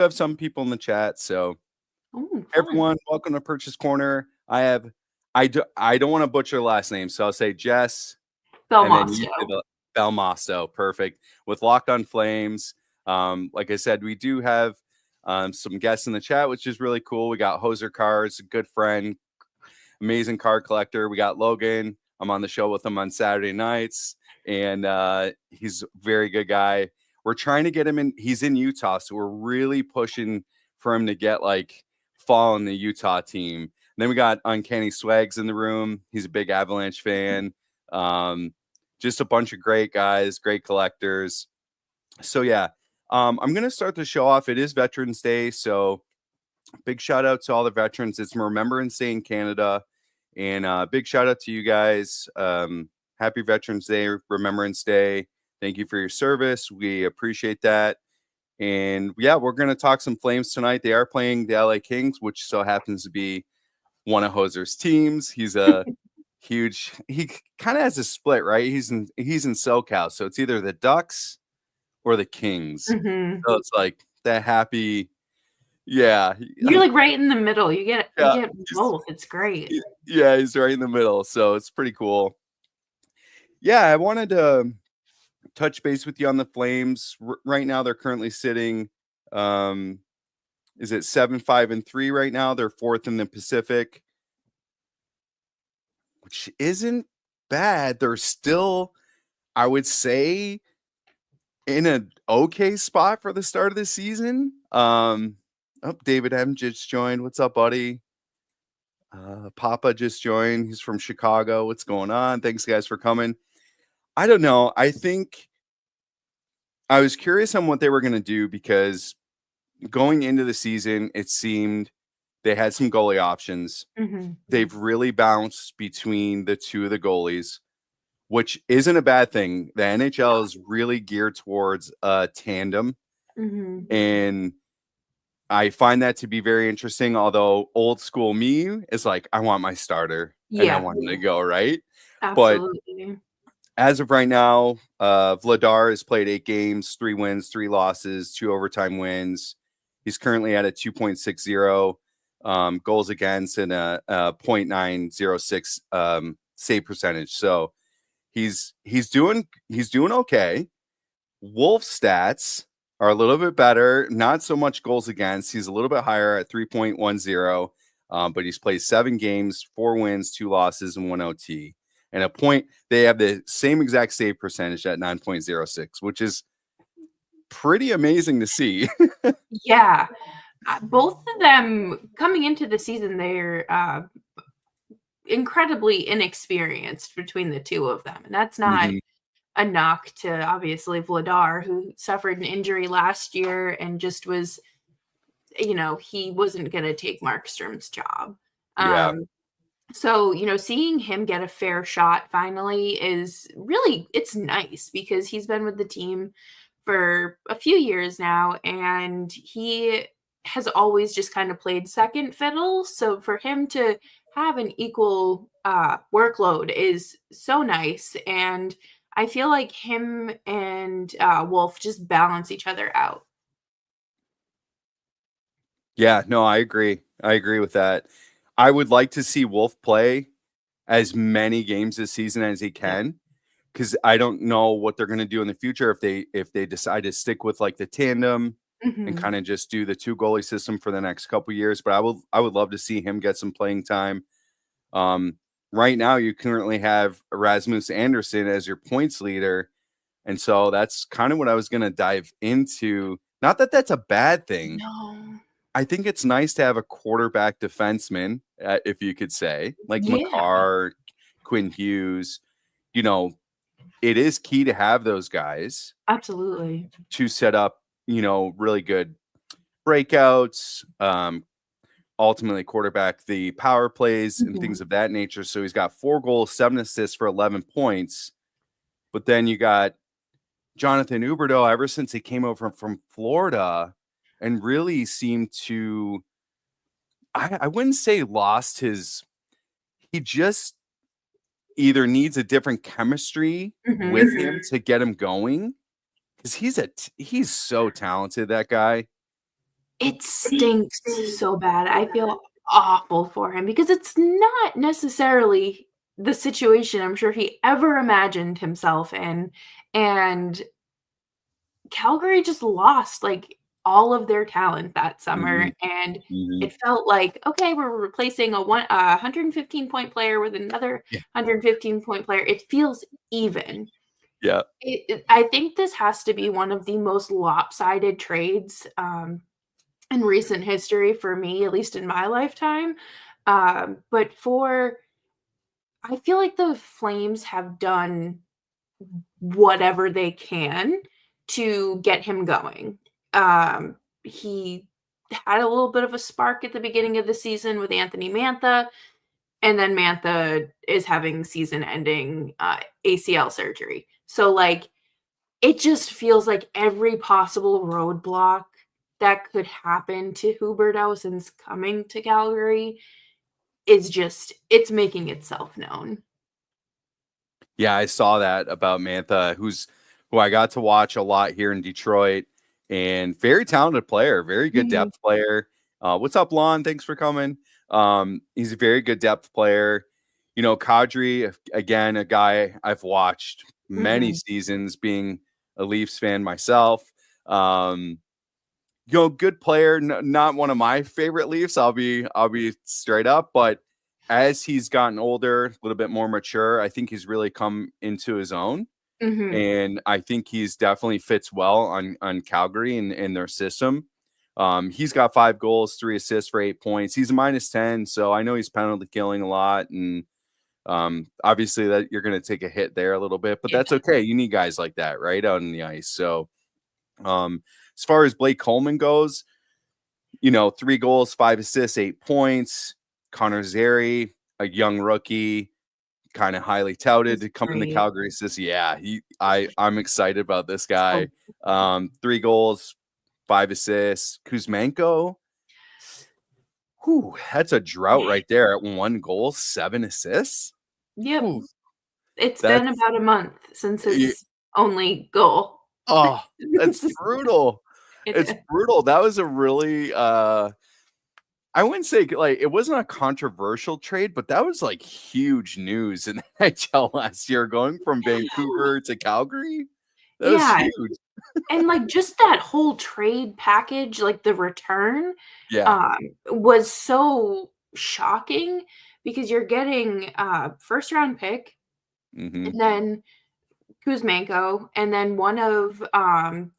have some people in the chat. So Oh, fun. everyone, welcome to Purchase Corner. I don't want to butcher last name, so I'll say Jess, and then you say Belmosto. the Belmosto. Perfect. With Locked on Flames. Like I said, we do have some guests in the chat, which is really cool. We got Hoser Cars, a good friend, amazing car collector. We got Logan. I'm on the show with him on Saturday nights, and he's a very good guy. We're trying to get him in. He's in Utah, so we're really pushing for him to get like fall in the Utah team. And then we got Uncanny Swags in the room. He's a big Avalanche fan. Just a bunch of great guys, great collectors. So yeah, I'm gonna start the show off. It is Veterans Day, so big shout out to all the veterans. It's Remembrance Day in Canada, and big shout out to you guys. Happy Veterans Day, Remembrance Day. Thank you for your service. We appreciate that. And yeah, we're going to talk some Flames tonight. They are playing the LA Kings, which so happens to be one of Hoser's teams. He's a huge. He kind of has a split, right? He's in SoCal, so it's either the Ducks or the Kings. Hmm. So it's like that happy. Yeah, You're like right in the middle. You get yeah, both. It's great. yeah, he's right in the middle, so it's pretty cool. Yeah, I wanted to touch base with you on the Flames. Right now, they're currently sitting. Um, is it 7-5-3 right now? They're fourth in the Pacific, which isn't bad. They're still, I would say, in an okay spot for the start of the season. David M just joined. What's up, buddy? Papa just joined. He's from Chicago. What's going on? Thanks, guys, for coming. I don't know. I think I was curious on what they were going to do because going into the season, it seemed they had some goalie options. Hmm. They've really bounced between the two of the goalies, which isn't a bad thing. The NHL is really geared towards a tandem, Hmm. and I find that to be very interesting. Although old school me is like, I want my starter and I Yeah, want him to go, right? But absolutely. as of right now, Vladar has played 8 games, 3 wins, 3 losses, 2 overtime wins. He's currently at a 2.60 goals against and a 0.906 save percentage. So he's doing okay. Wolf stats are a little bit better, not so much goals against. He's a little bit higher at 3.10, but he's played 7 games, 4 wins, 2 losses, and 1 OT. And a point, they have the same exact save percentage at 9.06, which is pretty amazing to see. Yeah. Both of them coming into the season, they're incredibly inexperienced between the two of them. And that's not Mhm. a knock to obviously Vladar, who suffered an injury last year and just was, he wasn't going to take Markstrom's job. Yeah. So, seeing him get a fair shot finally is really, it's nice because he's been with the team for a few years now and he has always just kind of played second fiddle. So for him to have an equal workload is so nice. And I feel like him and Wolf just balance each other out. Yeah, no, I agree. I agree with that. I would like to see Wolf play as many games this season as he Yeah. can, because I don't know what they're going to do in the future if they decide to stick with like the tandem and Hmm. kind of just do the 2 goalie system for the next couple years. But I would love to see him get some playing time. Um, right now, you currently have Rasmus Anderson as your points leader, and so that's kind of what I was going to dive into. Not that that's a bad thing. No. I think it's nice to have a quarterback defenseman, if you could say, like Yeah, McCarr, Quinn Hughes. You know, it is key to have those guys absolutely. to set up, really good breakouts, ultimately quarterback the power plays and Mhm. things of that nature. So he's got 4 goals, 7 assists for 11 points. But then you got Jonathan Huberdeau ever since he came over from Florida and really seemed to, I wouldn't say lost his, he just either needs a different chemistry with Mhm. him to get him going because he's so talented, that guy. It stinks so bad. I feel awful for him because it's not necessarily the situation I'm sure he ever imagined himself in, and Calgary just lost, like, all of their talent that summer, Mhm, and mhm. it felt like, "Okay, we're replacing a 115-point player with another Yeah. 115-point player." It feels even. Yeah. I think this has to be one of the most lopsided trades, in recent history for me, at least in my lifetime, but for I feel like the Flames have done whatever they can to get him going. He had a little bit of a spark at the beginning of the season with Anthony Mantha, and then Mantha is having season-ending, ACL surgery. So, like, it just feels like every possible roadblock that could happen to Huberdeau since coming to Calgary is just it's making itself known. Yeah, I saw that about Mantha, who I got to watch a lot here in Detroit, and very talented player, very good Mhm, depth player. What's up, Lon? Thanks for coming. He's a very good depth player. You know, Kadri, again, a guy I've watched many mhm, seasons, being a Leafs fan myself. Um, good player, not one of my favorite Leafs. I'll be straight up, but as he's gotten older, a little bit more mature, I think he's really come into his own, mhm, and I think he's definitely fits well on Calgary and their system. He's got 5 goals, 3 assists for 8 points. He's a -10, so I know he's penalty killing a lot, and obviously that you're going to take a hit there a little bit, but yeah, that's okay. You need guys like that, right, out on the ice. So um, as far as Blake Coleman goes, 3 goals, 5 assists, 8 points. Connor Zary, a young rookie, kind of highly touted he's to come into great. Calgary. Says, yeah, I'm excited about this guy. So 3 goals, 5 assists. Kuzmenko, whew, that's a drought right there at 1 goal, 7 assists. yep, Whew, it's been that's about a month since y- his only goal. oh, that's brutal. It It's is. brutal. That was a really I wouldn't say like it wasn't a controversial trade, but that was like huge news in the NHL last year, going from Vancouver to Calgary. That was Yeah, huge. and, like, just that whole trade package, like, the return, Yeah. was so shocking because you're getting a first-round pick, Hmm. and then Kuzmenko, and then one of,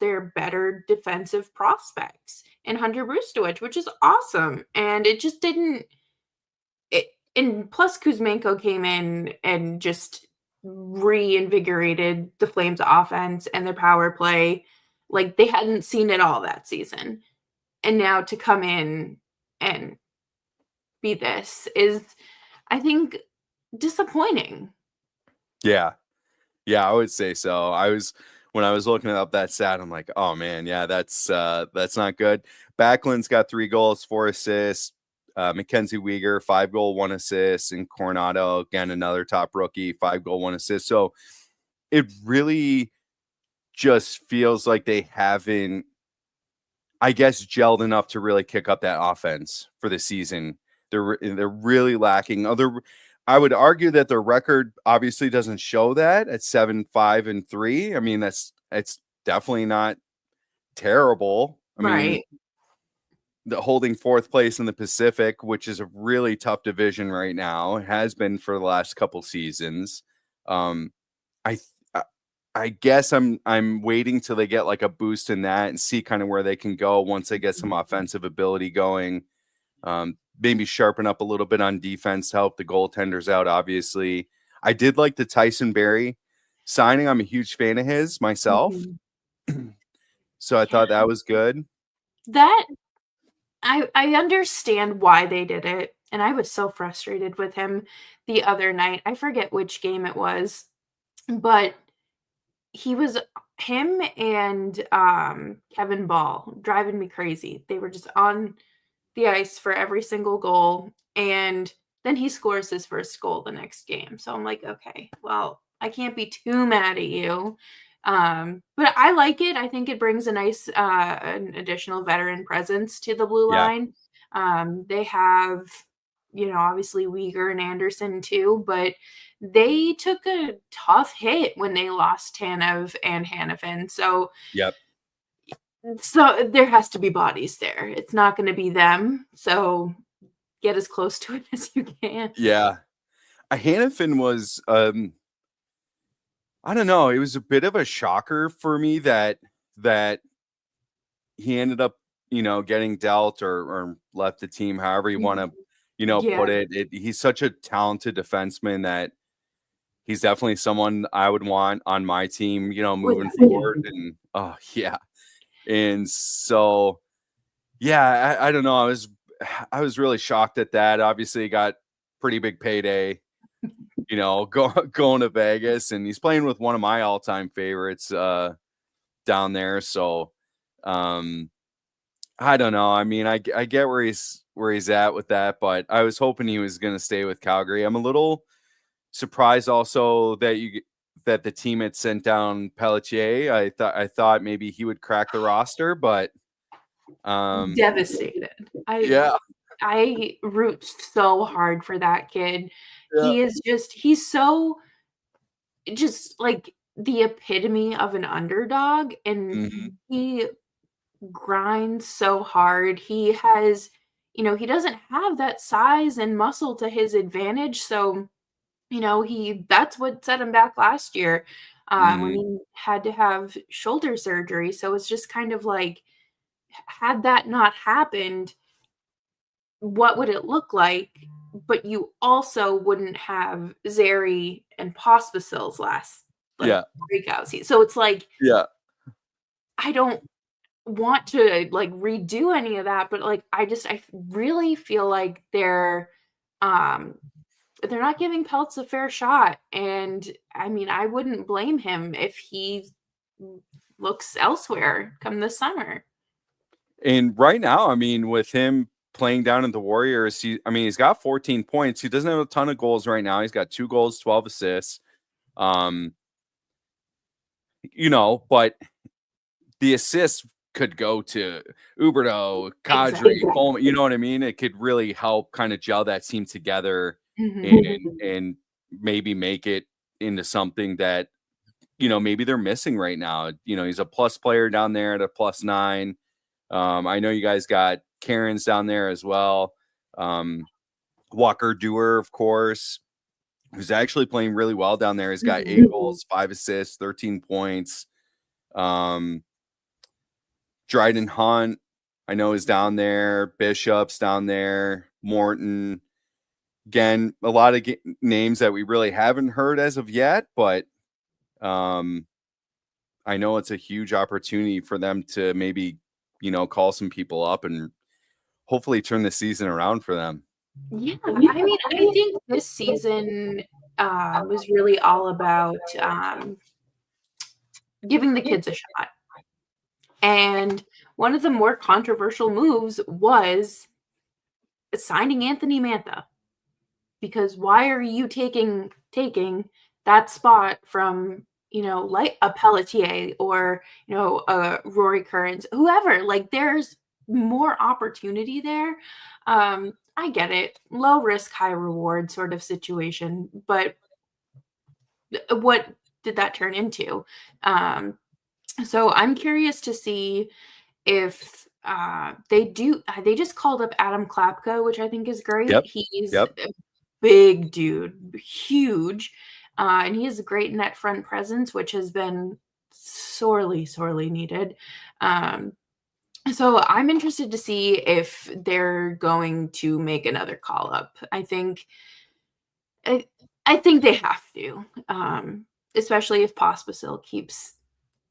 their better defensive prospects in Hunter Brustowicz, which is awesome, and it just didn't it and plus Kuzmenko came in and just reinvigorated the Flames offense and their power play like they hadn't seen it all that season. And now to come in and be this is, I think, disappointing. Yeah. Yeah, I would say so. When I was looking up that stat, I'm like, oh man, yeah, that's not good. Backlund's got 3 goals, 4 assists. Mackenzie Weegar, 5 goal, 1 assist, and Coronado, again, another top rookie, 5 goal, 1 assist. So it really just feels like they haven't, I guess, gelled enough to really kick up that offense for the season. They're really lacking. I would argue that their record obviously doesn't show that at 7-5-3. I mean, it's definitely not terrible. I mean, Right. the holding fourth place in the Pacific, which is a really tough division right now, has been for the last couple seasons. Um, I th- I I guess I'm waiting till they get like a boost in that and see kind of where they can go once they get some offensive ability going. Maybe sharpen up a little bit on defense to help the goaltenders out. Obviously, I did like the Tyson Berry signing. I'm a huge fan of his myself, Mhm. so I thought Yeah. that was good. That I understand why they did it, and I was so frustrated with him the other night. I forget which game it was, but he was him and, Kevin Ball driving me crazy. They were just on the ice for every single goal, and then he scores his first goal the next game. So I'm like, "Okay, well, I can't be too mad at you But I like it. I think it brings a nice an additional veteran presence to the blue Yeah. line. They have, obviously Uyghur and Anderson too, but they took a tough hit when they lost Tanev and Hannafin. Yep. So there has to be bodies there. It's not going to be them. So get as close to it as you can. Yeah. Hannafin was I don't know, it was a bit of a shocker for me that he ended up, getting dealt or left the team, however you want to, Yeah. put it. He's such a talented defenseman that he's definitely someone I would want on my team, moving forward. And oh yeah. And so yeah, I don't know. I was really shocked at that. Obviously, he got pretty big payday, going to Vegas, and he's playing with one of my all-time favorites down there. So I don't know. I mean, I get where he's at with that, but I was hoping he was going to stay with Calgary. I'm a little surprised also that the team had sent down Pelletier. I thought maybe he would crack the roster, but Devastated. yeah, I root so hard for that kid. yeah, He's so just like the epitome of an underdog, and mhm, he grinds so hard. He has, he doesn't have that size and muscle to his advantage. So, that's what set him back last year, when mhm, he had to have shoulder surgery. So it's just kind of like, had that not happened, what would it look like? But you also wouldn't have Zeri and Pospisil's last, like, yeah, breakout season. So it's like, yeah. I don't want to, like, redo any of that, but, like, I really feel like um, they're not giving Peltz a fair shot, and, I mean, I wouldn't blame him if he looks elsewhere come this summer. And right now, I mean, with him playing down in the Warriors, he's got 14 points. He doesn't have a ton of goals right now. He's got 2 goals, 12 assists. Um, but the assists could go to Huberdeau, Kadri, Exactly. Coleman, you know what I mean? It could really help kind of gel that team together and Mhm. and maybe make it into something that, maybe they're missing right now. He's a plus player down there at a +9. I know you guys got Karen's down there as well. Walker Dewar, of course, who's actually playing really well down there. He's got 8 Mhm. goals, 5 assists, 13 points. Um, Dryden Hunt, I know, is down there. Bishop's down there. Morton. Again, a lot of names that we really haven't heard as of yet, but um, I know it's a huge opportunity for them to maybe, call some people up and hopefully turn the season around for them. Yeah, I mean, I think this season, was really all about, giving the kids a shot, and one of the more controversial moves was signing Anthony Mantha, because why are you taking that spot from, like a Pelletier or, a Rory Currens, whoever? Like, there's more opportunity there. I get it, low risk, high reward sort of situation, but what did that turn into? Um, so I'm curious to see if they just called up Adam Klapka, which I think is great. Yep. He's Yep. a big dude, huge, and he has a great net front presence, which has been sorely, sorely needed. Um, so I'm interested to see if they're going to make another call up. I, I think they have to, especially if Pospisil keeps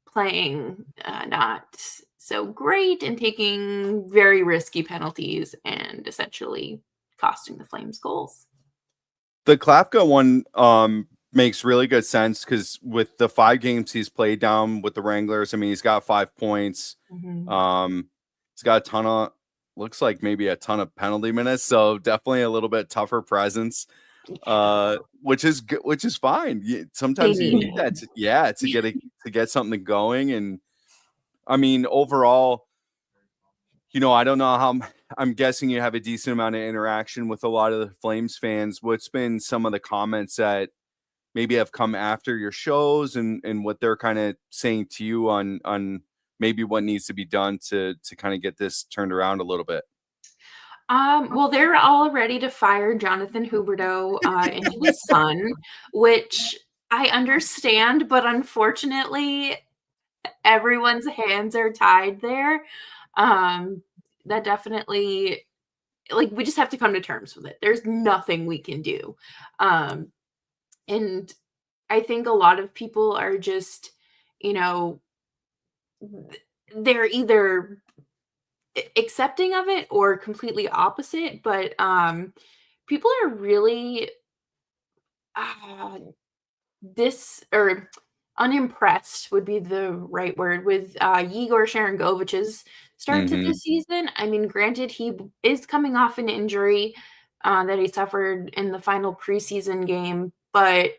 playing not so great and taking very risky penalties and essentially costing the Flames goals. The Klapka one makes really good sense because with the 5 games he's played down with the Wranglers, I mean, he's got 5 points. Mhm. He's got a looks like maybe a ton of penalty minutes, so definitely a little bit tougher presence. Which is fine. They Sometimes you need need that to get something going. And I mean, overall, I don't know how. I'm guessing you have a decent amount of interaction with a lot of the Flames fans. What's been some of the comments that maybe have come after your shows, and what they're kind of saying to you on maybe what needs to be done to kind of get this turned around a little bit? Well, they're all ready to fire Jonathan Huberdeau into the sun, which I understand, but unfortunately, everyone's hands are tied there. Um, that definitely, like, we just have to come to terms with it. There's nothing we can do. Um, and I think a lot of people are just, you know, they're either accepting of it or completely opposite, but people are really uh, this or unimpressed would be the right word with Igor Sharangovich's start to Mm-hmm. this season. I mean, granted, he is coming off an injury that he suffered in the final preseason game, but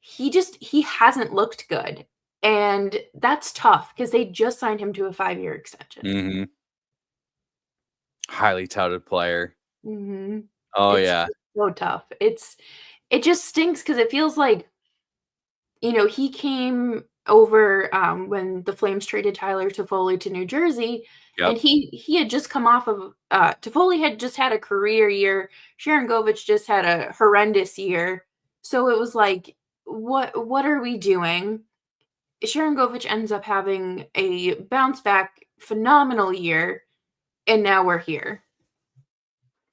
he hasn't looked good, and that's tough because they just signed him to a 5-year extension. Mm-hmm. Highly touted player. Mhm. Oh It's yeah. so tough. It just stinks because it feels like, he came over, when the Flames traded Tyler Toffoli to New Jersey, and Yep. he had just come off of, Toffoli had just had a career year, Sharangovich just had a horrendous year, so it was like, "What are we doing?" Sharangovich ends up having a bounce back phenomenal year, and now we're here.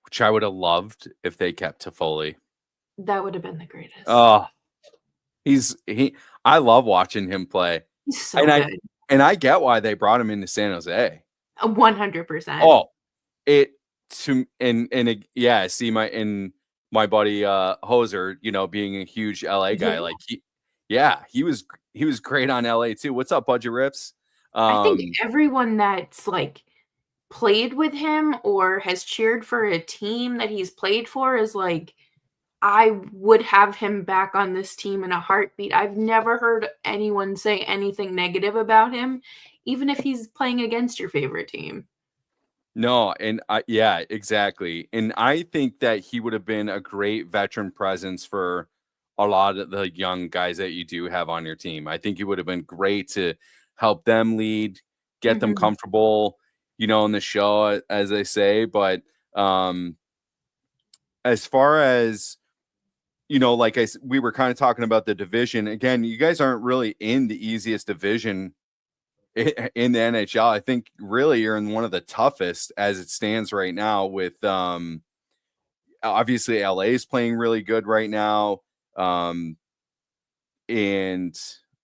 Which I would have loved if they kept Toffoli. That would have been the greatest. Oh, he. I love watching him play, He's and so I good. and I get why they brought him into San Jose. 100%. Oh, it to yeah. See my buddy Hoser, being a huge LA guy, Yeah. like he was great on LA too. What's up, Budget Rips? I think Um, everyone that's, like, played with him or has cheered for a team that he's played for is like, "I would have him back on this team in a heartbeat." I've never heard anyone say anything negative about him, even if he's playing against your favorite team. No, and yeah, exactly. And I think that he would have been a great veteran presence for a lot of the young guys that you do have on your team. I think he would have been great to help them lead, get them Mhm, comfortable, in the show, as they say. But um, as far as like we were kind of talking about the division again, you guys aren't really in the easiest division in the NHL. I think really you're in one of the toughest as it stands right now with obviously LA is playing really good right now. Um and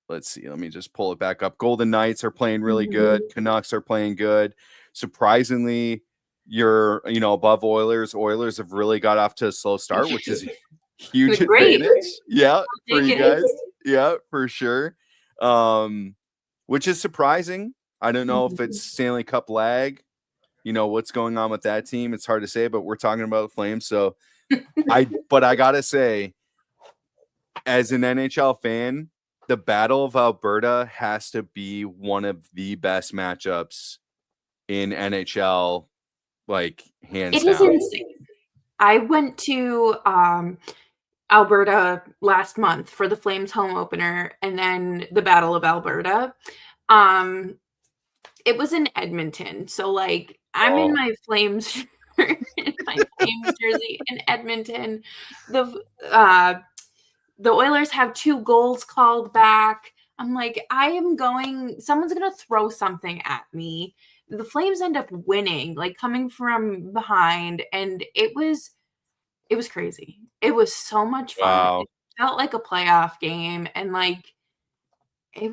let's see, let me just pull it back up. Golden Knights are playing really good. mhm. Canucks are playing good. Surprisingly, you're above Oilers. Oilers have really got off to a slow start, which is a huge Great. advantage. Yeah, for Take you it. guys. Yeah, for sure. Um which is surprising. I don't know if it's Mhm. Stanley Cup lag, what's going on with that team. It's hard to say, but we're talking about Flames. So but I gotta say, as an NHL fan, the Battle of Alberta has to be one of the best matchups in NHL, like hands It is down. insane. I went to, Alberta last month for the Flames home opener and then the Battle of Alberta. Um, it was in Edmonton, so, like, I'm in Oh, my Flames in my Flames jersey in Edmonton. The uh, the Oilers have 2 goals called back. I'm like, "I am going someone's gonna throw something at me." The Flames end up winning, like, coming from behind, and it was crazy. It was so much fun. wow. It felt like a playoff game, and, like, it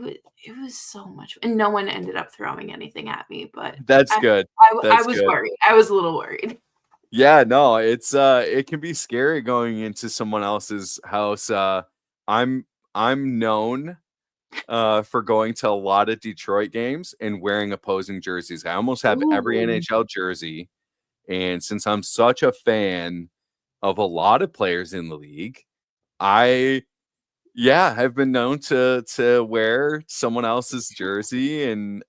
was so much and no one ended up throwing anything at me, but That's I good. I That's was good. worried. I was a little worried. Yeah, no, it can be scary going into someone else's house. I'm known for going to a lot of Detroit games and wearing opposing jerseys. I almost have every Ooh. NHL jersey, and since I'm such a fan, of a lot of players in the league. I've been known to wear someone else's jersey, and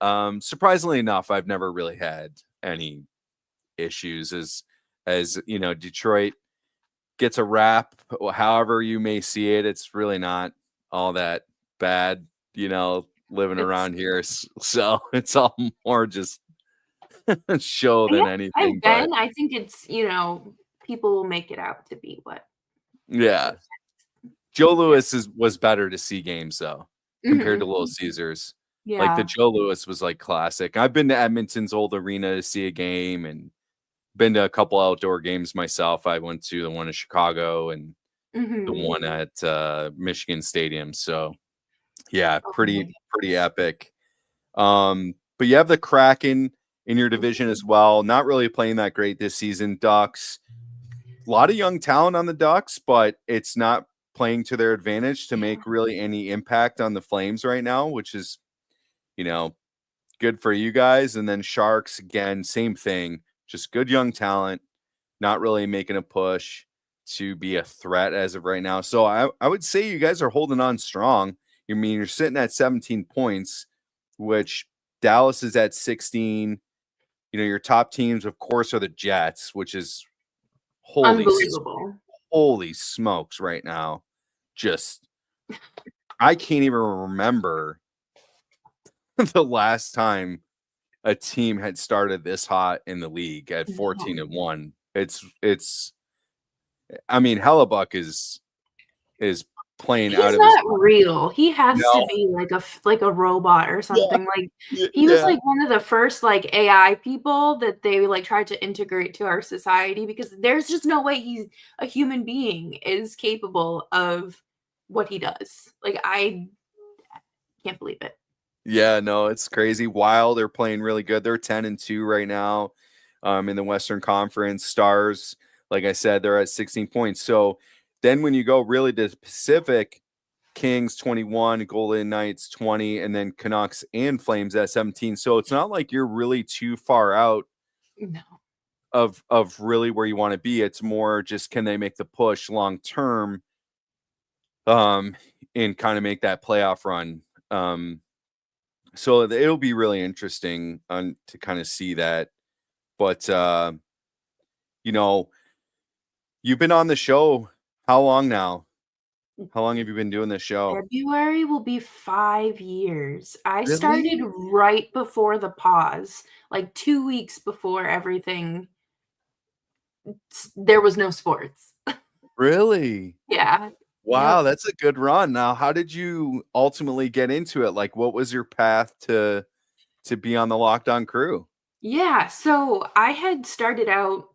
surprisingly enough, I've never really had any issues. As you know, Detroit gets a rap, however you may see it. It's really not all that bad, living It's around here. So it's all more just show yeah, than anything. I've But been. I think it's, people will make it out to be yeah, what Joe yeah. Louis was better to see games though compared to Mhm. Little Caesars. Like the Yeah. Joe Louis was like classic. I've been to Edmonton's old arena to see a game and been to a couple outdoor games myself. I went to the one in Chicago and the Mhm. one at Michigan Stadium. So yeah, Oh my pretty goodness. epic. But you have the Kraken in your division as well. Not really playing that great this season. Ducks, a lot of young talent on the Ducks, but it's not playing to their advantage to Yeah. make really any impact on the Flames right now, which is, you know, good for you guys. And then Sharks, again, same thing, just good young talent, not really making a push to be a threat as of right now. So I would say you guys are holding on strong. I mean, you're sitting at 17 points, which Dallas is at 16. Your top teams, of course, are the Jets, which is holy Unbelievable. holy smokes right now. Just I can't even remember the last time a team had started this hot in the league at No. 14-1. It's I mean, Hellebuck is playing out He's of his not real. He has to no. be like a robot or Yeah. something, like, he was, Yeah. like, one of the first, like, AI people that they, like, tried to integrate to our society because there's just no way he's a human being is capable of what he does. Like, I can't believe it. Yeah, no, it's crazy. Wild, they're playing really good. They're 10-2 right now in the Western Conference. Stars, like I said, they're at 16 points. So then when you go really to the Pacific, Kings 21, Golden Knights 20, and then Canucks and Flames at 17. So it's not like you're really too far out No. of really where you want to be. It's more just can they make the push long term um and kind of make that playoff run. So it'll be really interesting to kind of see that. But you know, you've been on the show how long now? How long have you been doing this show? February will be 5 years. I started Really? right before the pause, like 2 weeks before everything there was no sports. Really? Yeah. Wow, Yep. that's a good run. Now, how did you ultimately get into it? Like, what was your path to be on the Locked On crew? Yeah, so I had started out,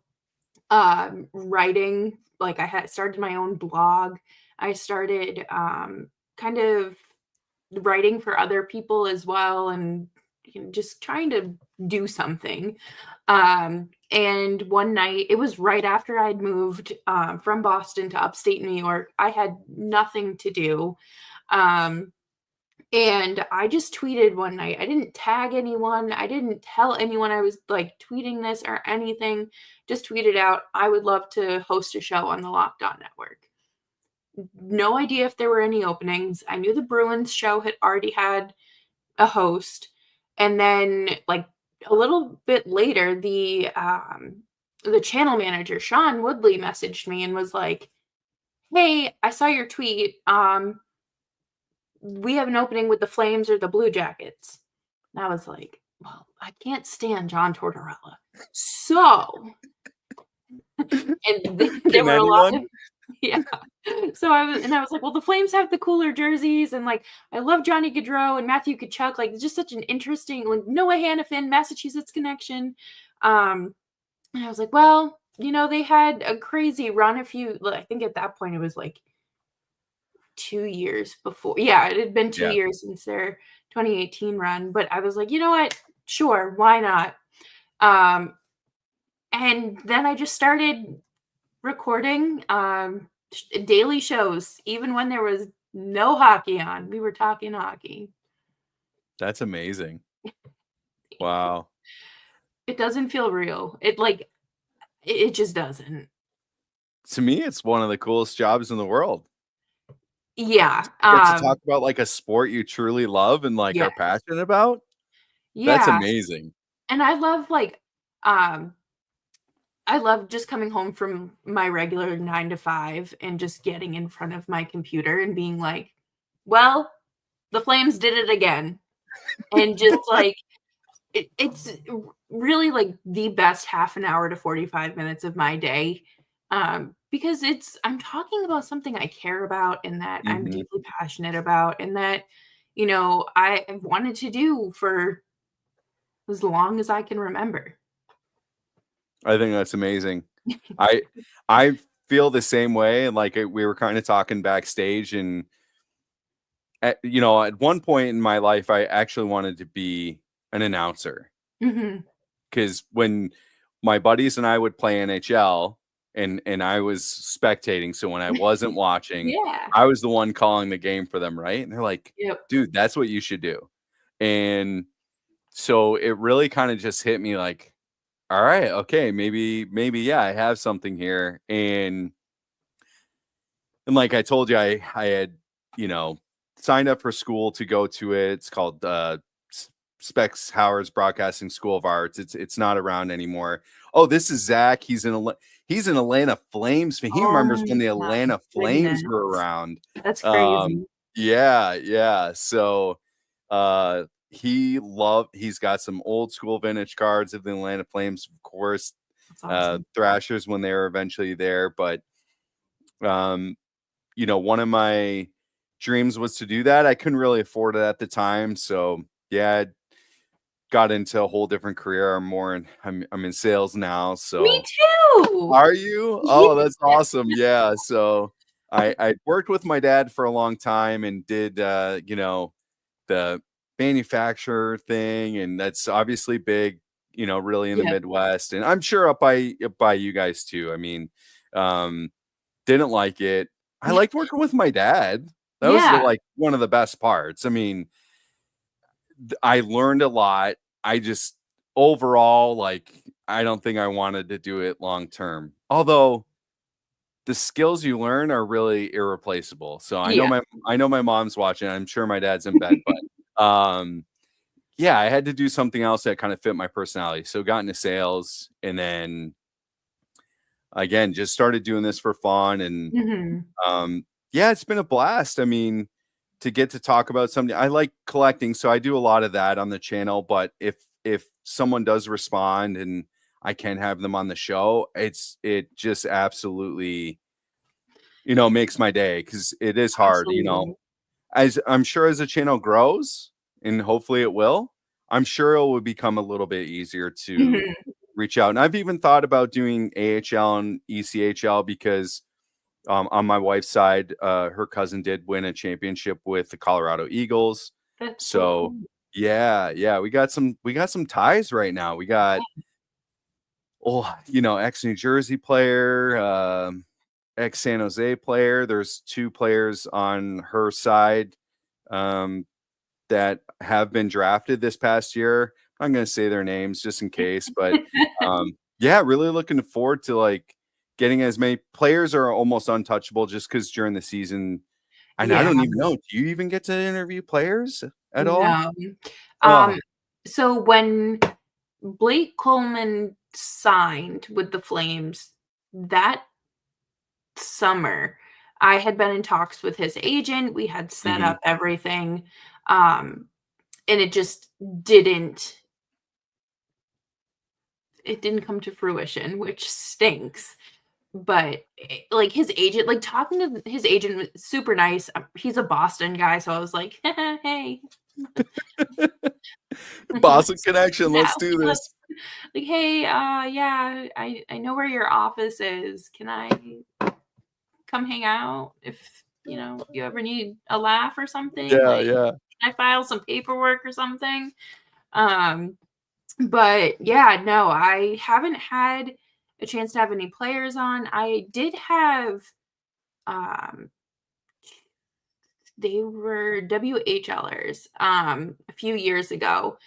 writing, like, I had started my own blog. I started, kind of writing for other people as well and, just trying to do something. And one night it was right after I'd moved, from Boston to upstate New York. I had nothing to do, um, and I just tweeted one night. I didn't tag anyone. I didn't tell anyone I was, like, tweeting this or anything. Just tweeted out, "I would love to host a show on the Locked On Network." No idea if there were any openings. I knew the Bruins show had already had a host, and then, like, a little bit later, the channel manager, Sean Woodley, messaged me and was like, "Hey, I saw your tweet. We have an opening with the Flames or the Blue Jackets." And I was like, "Well, I can't stand John Tortorella." So, and there Can were a lot of anyone? yeah. So I was like, "Well, the Flames have the cooler jerseys, and, like, I love Johnny Gaudreau and Matthew Tkachuk, like, it's just such an interesting, like, Noah Hanifin, Massachusetts connection." And I was like, "Well, they had a crazy run a few," I think at that point it was, like, 2 years before, yeah, it had been 2 Yeah, years since their 2018 run, but I was like, "You know what? Sure, why not?" Um, and then I just started recording, daily shows, even when there was no hockey on, we were talking hockey. that's amazing. Wow. It doesn't feel real. It just doesn't. to me, it's one of the coolest jobs in the world. Yeah, Get to talk about, like, a sport you truly love and, like, yeah, are passionate about. That's yeah, amazing. and um I love just coming home from my regular 9 to 5 and just getting in front of my computer and being like, "Well, the Flames did it again." And just, like, it's really, like, the best half an hour to 45 minutes of my day, because I'm talking about something I care about and that I'm Mhm. deeply passionate about and that, I have wanted to do for as long as I can remember. I think that's amazing. I I feel the same way, and, like, we were kinda talking backstage, and at one point in my life, I actually wanted to be an announcer. Mhm. Because when my buddies and I would play NHL and I was spectating, so when I wasn't watching, Yeah. I was the one calling the game for them, right? And they're like, Yep. "Dude, that's what you should do." And so it really kinda just hit me like, "All right, okay, maybe, yeah, I have something here." And like I told you, I had, you know, signed up for school to go to it. It's called Specs Howard's Broadcasting School of Arts. It's not around anymore. Oh, this is Zach. He's an Atlanta Flames fan. He remembers Oh when the my Atlanta Flames goodness. were around. That's Um, crazy. yeah, yeah. So he's got some old school vintage cards of the Atlanta Flames, of course. That's awesome. Thrashers when they were eventually there, but um one of my dreams was to do that. I couldn't really afford it at the time, so yeah, I got into a whole different career. I'm in sales now, Me so too! are you? Oh, Yeah. that's awesome. Yeah, so I worked with my dad for a long time and did the manufacturer thing, and that's obviously big, really in the Yep. Midwest, and I'm sure up by you guys too. I mean, um didn't like it. I liked working with my dad. That was Yeah. one of the best parts. I mean, I learned a lot. I just overall, I don't think I wanted to do it long term. Although the skills you learn are really irreplaceable. So Yeah. I know my mom's watching. I'm sure my dad's in bed, but yeah, I had to do something else that kind of fit my personality. So got into sales, and then again just started doing this for fun. And Mhm. yeah, it's been a blast. I mean, to get to talk about something, I like collecting, so I do a lot of that on the channel. But if someone does respond and I can have them on the show, it just absolutely, makes my day, because it is hard, Absolutely. as I'm sure as the channel grows, and hopefully it will, I'm sure it will become a little bit easier to Mhm. reach out. And I've even thought about doing AHL and ECHL because on my wife's side, her cousin did win a championship with the Colorado Eagles. That's so So cool. yeah, yeah, we got some ties right now. We got ex New Jersey player, ex San Jose player. There's two players on her side um, that have been drafted this past year. I'm not gonna say their names just in case, but yeah, really looking forward to getting as many players are almost untouchable just because during the season, and I Yeah. don't even know. Do you even get to interview players at all? No. Oh, Um, so when Blake Coleman signed with the Flames that summer, I had been in talks with his agent, we had set mhm. up everything, um, and didn't it didn't come to fruition, which stinks. But, like, his agent like, talking to his agent was super nice, he's a Boston guy, so I was like, "Hey, Boston let's connection. yeah, Let's do let's this. like, hey, yeah, I know where your office is. Can I come hang out if, you ever need a laugh or something? Yeah, Like, yeah. can I file some paperwork or something?" Um, but yeah, no, I haven't had a chance to have any players on. I did have, um they were WHLers, a few years ago.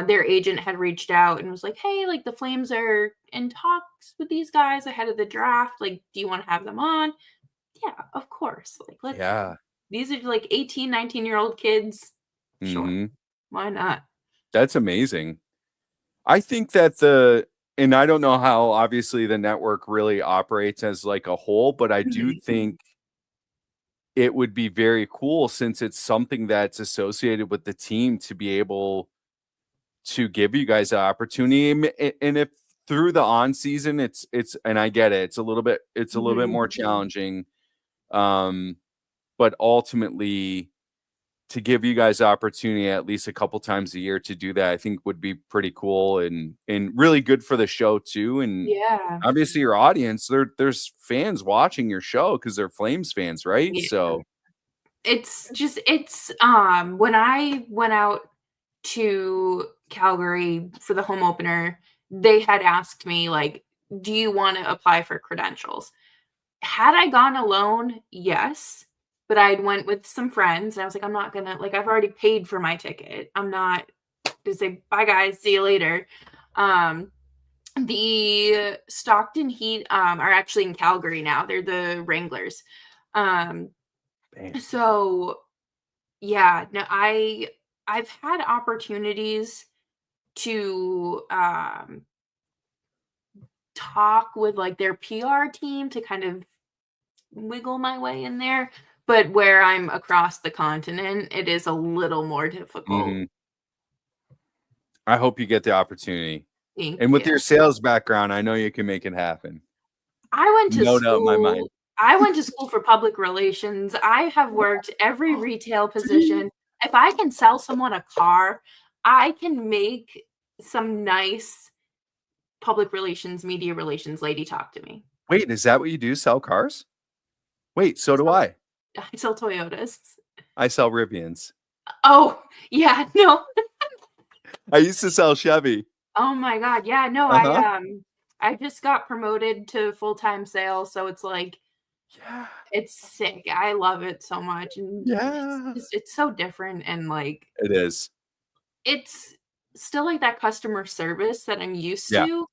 their agent had reached out and was like, hey, like the Flames are in talks with these guys ahead of the draft. Like, do you want to have them on? Yeah, of course. Like, Yeah. these are like 18, 19-year-old kids. Sure. Mm-hmm. Why not? That's amazing. I think that and I don't know how obviously the network really operates as like a whole, but I do Mhm. think it would be very cool since it's something that's associated with the team to be able to give you guys the opportunity. And if through the on season, it's and I get it, it's a little bit Mhm. more challenging. Um, but ultimately to give you guys the opportunity at least a couple times a year to do that, I think would be pretty cool and really good for the show too. And Yeah. obviously your audience, there's fans watching your show because they're Flames fans, right? Yeah. So It's when I went out to Calgary for the home opener, they had asked me like, "Do you wanna apply for credentials?" Had I gone alone, yes, but I'd went with some friends, and I was like, "I'm not gonna like, I've already paid for my ticket. I'm not to say, 'Bye, guys, see you later.'" Um, the Stockton Heat, are actually in Calgary now. They're the Wranglers. Um, bam. so yeah, no, I've had opportunities to, talk with, like, their PR team to kind of wiggle my way in there, but where I'm across the continent, it is a little more difficult. Mhm. I hope you get the opportunity. Thank And with you. your sales background, I know you can make it happen. I went to No doubt in my mind. school I went to school for public relations. I have worked every retail See? position. If I can sell someone a car, I can make some nice public relations, media relations lady talk to me. Wait, is that what you do? Sell cars? Wait, so do So I. I sell Toyotas. I sell Rivians. Oh, yeah, no. I used to sell Chevy. Oh my god, yeah, no, Uh-huh. I just got promoted to full-time sales, so it's like Yeah. it's sick. I love it so much, and Yeah. it's so different and, like, It is. it's still like that customer service that I'm used Yeah. to,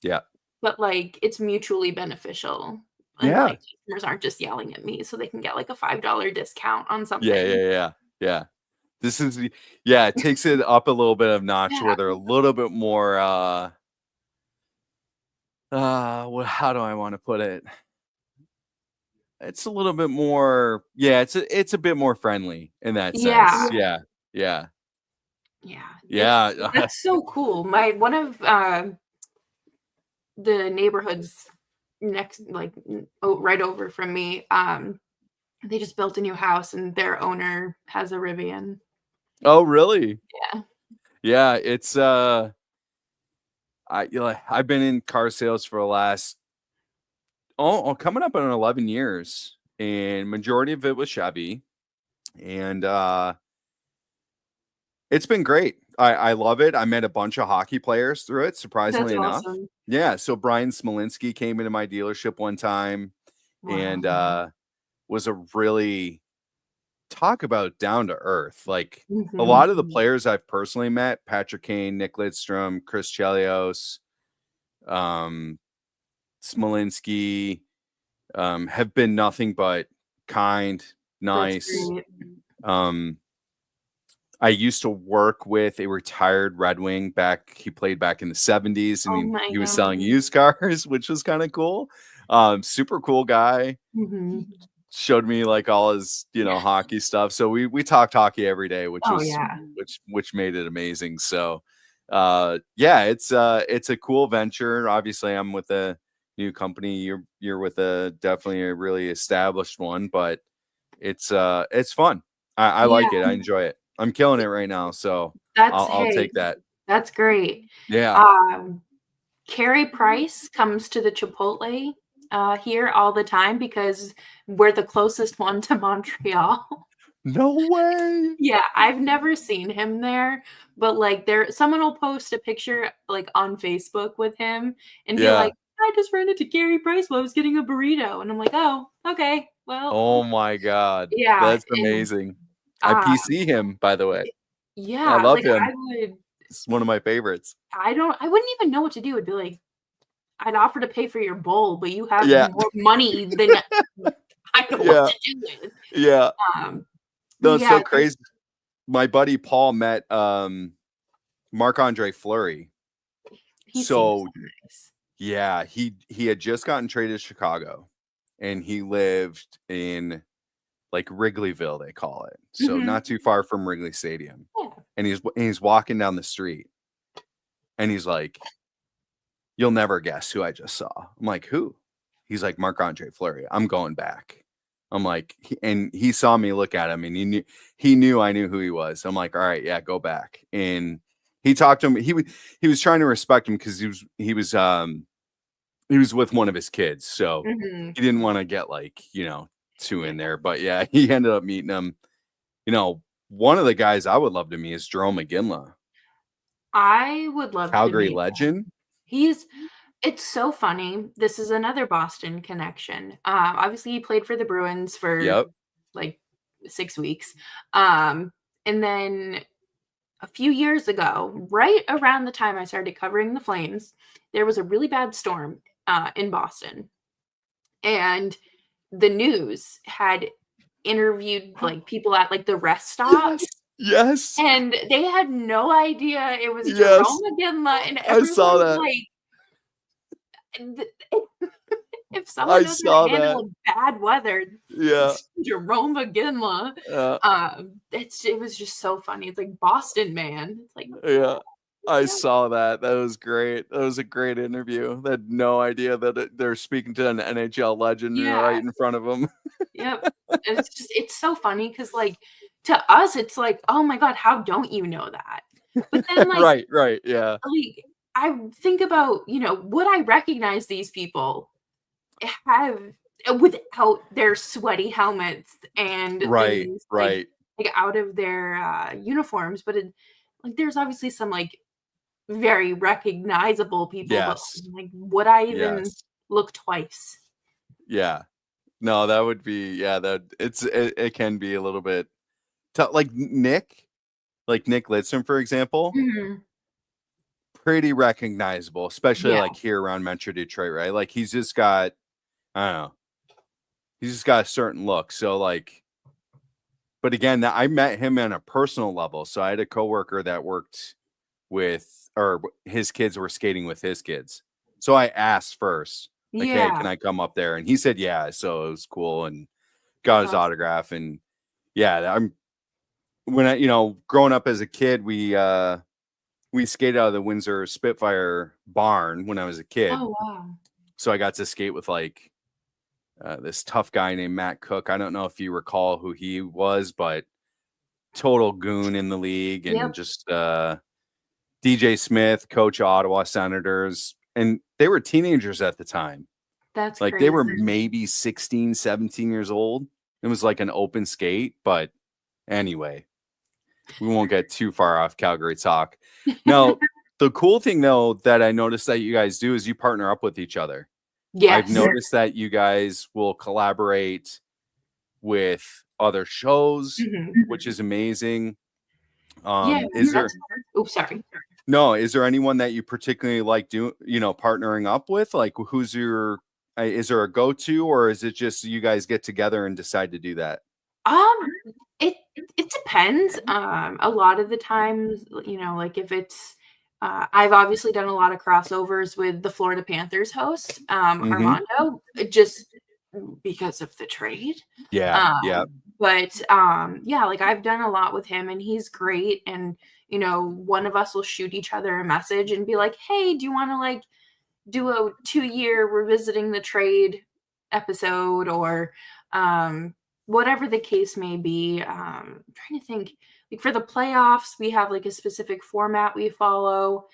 Yeah. but, like, it's mutually beneficial, and, Yeah. like, customers aren't just yelling at me so they can get, like, a $5 discount on Yeah, something. yeah, yeah, yeah. This is the yeah, it takes it up a little bit of notch Yeah, where they're a little bit more, well, how do I wanna put it? It's a little bit more yeah, it's a bit more friendly in that sense. yeah, Yeah. Yeah. yeah, it's Yeah. that's so cool. My one of, the neighborhoods next right over from me, they just built a new house and their owner has a Rivian. Oh, really? Yeah. Yeah, it's, I've been in car sales for the last coming up on 11 years, and majority of it was Chevy, and, it's been great. I love it. I met a bunch of hockey players through it, That's surprisingly enough. awesome. Yeah, so Brian Smolinski came into my dealership one time and, Wow. was a really talk about down to earth. Like, a Mhm. lot of the players I've personally met, Patrick Kane, Nick Lidstrom, Chris Chelios, um, Smolinski, have been nothing but kind, That's nice. great. Um, I used to work with a retired Red Wing he played back in the 70s and Oh my he was selling god. used cars, which was kind of cool. Super cool guy. Mhm. Showed me like all his, hockey stuff. So we talked hockey every day, Oh, yeah. which made it amazing. So yeah, it's a cool venture. Obviously, I'm with a new company. You're with a definitely a really established one, but it's fun. I Yeah, like it. I enjoy it. I'm killing it right now, so I'll hey, take that. that's great. Yeah. Um, Carey Price comes to the Chipotle, here all the time because we're the closest one to Montreal. No way. Yeah, I've never seen him there, but, like, someone will post a picture, like, on Facebook with him and be Yeah. like, "I just ran into Carey Price while I was getting a burrito," and I'm like, "Oh, okay, Oh well." my god. Yeah, That's and, amazing. I uh PC him, by the way. I yeah, love like, him. It's one of my favorites. I wouldn't even know what to do. It'd be like, I'd offer to pay for your bowl, but you have Yeah. more money than I know what Yeah. to do with. Yeah. But No, it's yeah, so crazy. My buddy Paul met Marc-Andre Fleury. he seems So nice. yeah, he had just gotten traded to Chicago, and he lived in like Wrigleyville, they call it. So not too far from Wrigley Stadium. Yeah. And he's walking down the street, and he's like, "You'll never guess who I just saw." I'm like, "Who?" He's like, "Marc-Andre Fleury. I'm going back." I'm like, and he saw me look at him, and he knew I knew who he was. I'm like, "All right, yeah, go back." And he talked to him. He was trying to respect him because he was with one of his kids, so Mm-hmm. he didn't want to get like too in there. But yeah, he ended up meeting him. One of the guys I would love to meet is Jerome McGinley, I would love to Calgary meet him. legend. It's so funny. This is another Boston connection. Obviously, he played for the Bruins for Yep. like 6 weeks. And then a few years ago, right around the time I started covering the Flames, there was a really bad storm in Boston. And the news had interviewed like people at like the rest stop. Yes. And they had no idea it was Yes. Jerome McGinley, and I saw everyone was that. like, if someone I knows how saw to that. handle bad weather, Yeah. it's Jerome McGinley. It was just so funny. It's like Boston man. It's like, Yeah. I yeah. saw that. That was great. That was a great interview. They had no idea that they're speaking to an NHL legend Yeah. right in front of them. Yep. It's so funny because like to us, it's like, oh my God, how don't you know that? But then like Right. Yeah. I think about, would I recognize these people have without their sweaty helmets and Right. things Right. like out of their uniforms? But there's obviously some like very recognizable people, but Yes. like, would I even Yes. look twice? Yeah. No, that would be it can be a little bit tough. Like Nick Lidstrom, for example, Mhm. pretty recognizable, especially Yeah. like here around Metro Detroit, right? Like he's just got, I don't know, he's just got a certain look. So like, but again, I met him on a personal level. So I had a coworker that worked with, or his kids were skating with his kids. So I asked first, like, "Hey, Yeah. can I come up there?" And he said, "Yeah." So it was cool, and got That's his awesome. autograph. And yeah, when growing up as a kid, we skated out of the Windsor Spitfire barn when I was a kid. Oh, wow. So I got to skate with like this tough guy named Matt Cook. I don't know if you recall who he was, but total goon in the league, and Yep. just DJ Smith, coach of Ottawa Senators, and they were teenagers at the time. That's Like they were crazy. maybe 16, 17 years old. It was like an open skate, but anyway, we won't get too far off Calgary talk. Now, the cool thing though that I noticed that you guys do is you partner up with each other. I've Yes. noticed that you guys will collaborate with other shows, Mhm. which is amazing. Yeah, Is there oh, sorry. no, is there anyone that you particularly like partnering up with? Like who's your is there a go-to, or is it just you guys get together and decide to do that? Um, it depends. A lot of the times, like if it's I've obviously done a lot of crossovers with the Florida Panthers host, Mhm. Armando, just because of the trade. Yeah, yeah. But yeah, like I've done a lot with him and he's great. And one of us will shoot each other a message and be like, hey, do you want to like do a 2-year revisiting the trade episode or whatever the case may be. I'm trying to think, like for the playoffs, we have like a specific format we follow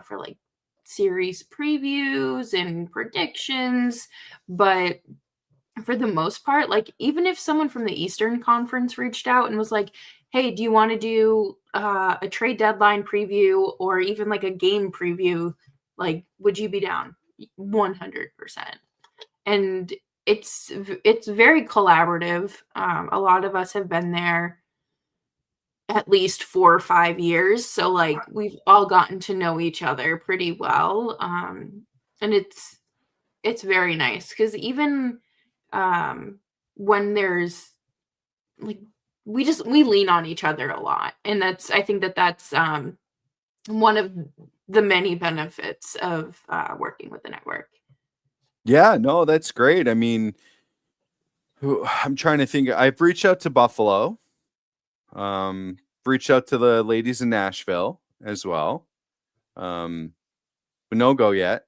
for like series previews and predictions. But for the most part, like even if someone from the Eastern Conference reached out and was like, hey, do you want to do a trade deadline preview or even like a game preview? Like, would you be down? 100%. And it's very collaborative. A lot of us have been there at least 4 or 5 years, so, like, we've all gotten to know each other pretty well, and it's very nice because even, um, when there's like, we lean on each other a lot, and I think that's, one of the many benefits of, working with the network. Yeah, no, that's great. I mean, I'm trying to think. I've reached out to Buffalo. Um, reached out to the ladies in Nashville as well. But no go yet.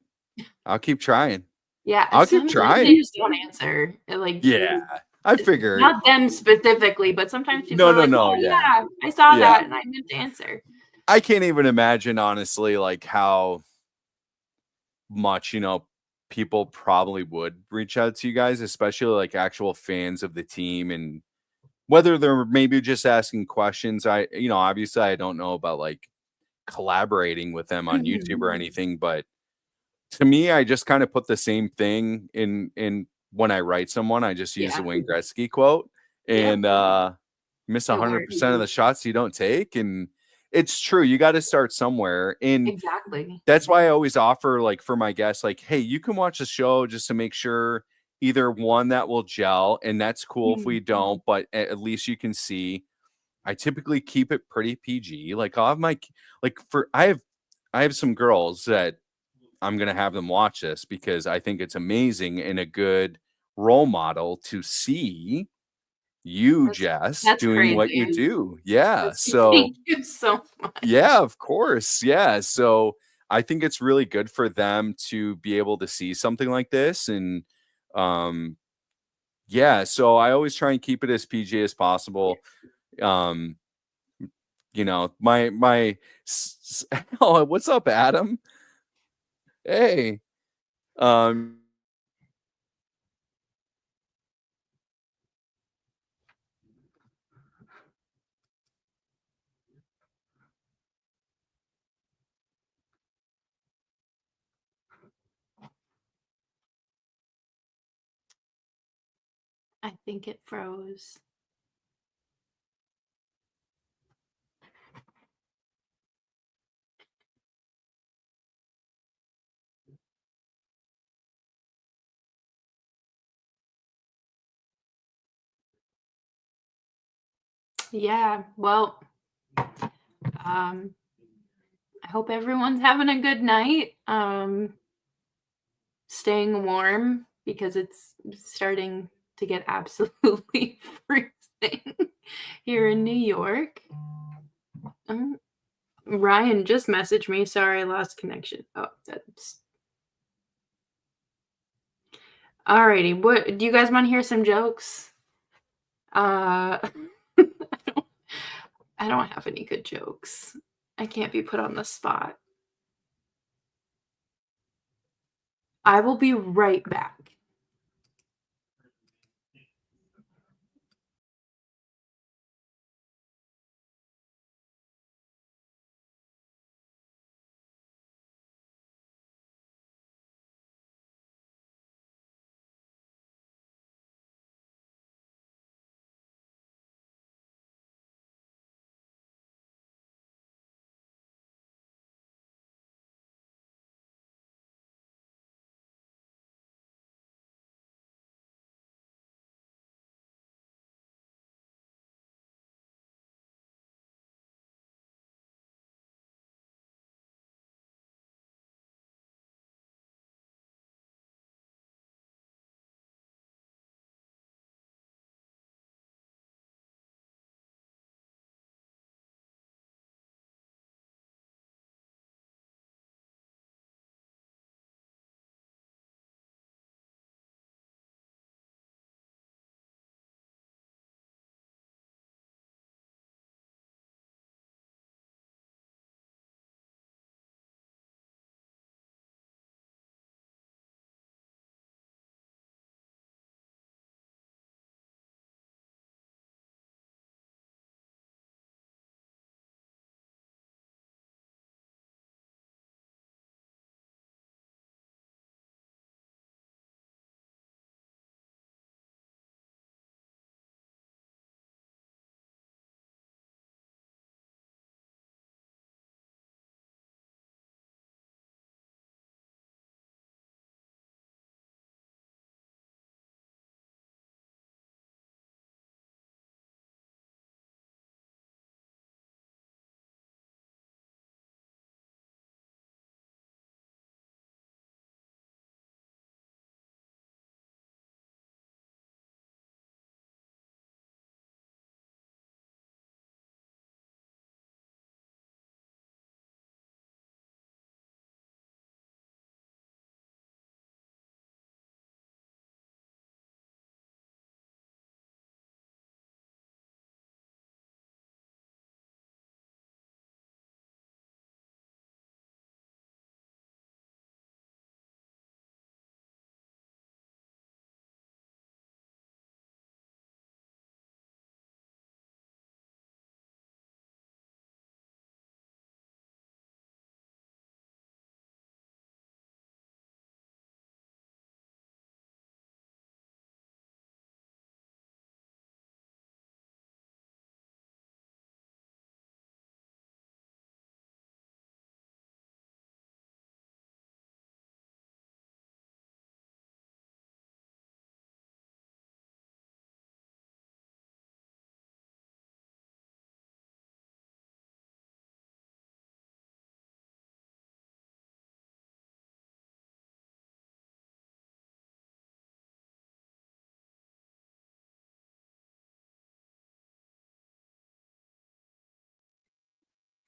I'll keep trying. Yeah, and I'll keep sometimes they trying. just don't answer, like, Yeah, I it's figured. not them specifically, but sometimes people No, are no, like, no. "Oh, Yeah, yeah, I saw yeah. that, and I meant to answer." I can't even imagine, honestly, like how much, people probably would reach out to you guys, especially like actual fans of the team and whether they're maybe just asking questions. Obviously I don't know about like collaborating with them on YouTube Mhm. or anything, but to me, I just kind of put the same thing in when I write someone, I just use the Yeah. Wayne Gretzky quote Yep. and miss It works. 100% of the shots you don't take. And it's true. You got to start somewhere. And Exactly. that's why I always offer, like, for my guests, like, hey, you can watch the show just to make sure either one that will gel, and that's cool if we Mhm. don't, but at least you can see. I typically keep it pretty PG. Like I'll have like for I have some girls that I'm gonna have them watch this because I think it's amazing and a good role model to see you, That's Jess, that's doing what you crazy. do. Yeah. That's So thank you so yeah, much. of course. Yeah. So I think it's really good for them to be able to see something like this. And um, yeah, so I always try and keep it as PG as Yeah. possible. Um, my oh, what's up, Adam? Hey. Um, I think it froze. Yeah, well, um, I hope everyone's having a good night, staying warm because it's starting to get absolutely freezing here in New York. Um, Ryan just messaged me, sorry, I lost connection. Oh, that's alrighty. What do you guys wanna hear some jokes? Uh, I don't I don't have any good jokes. I can't be put on the spot. I will be right back.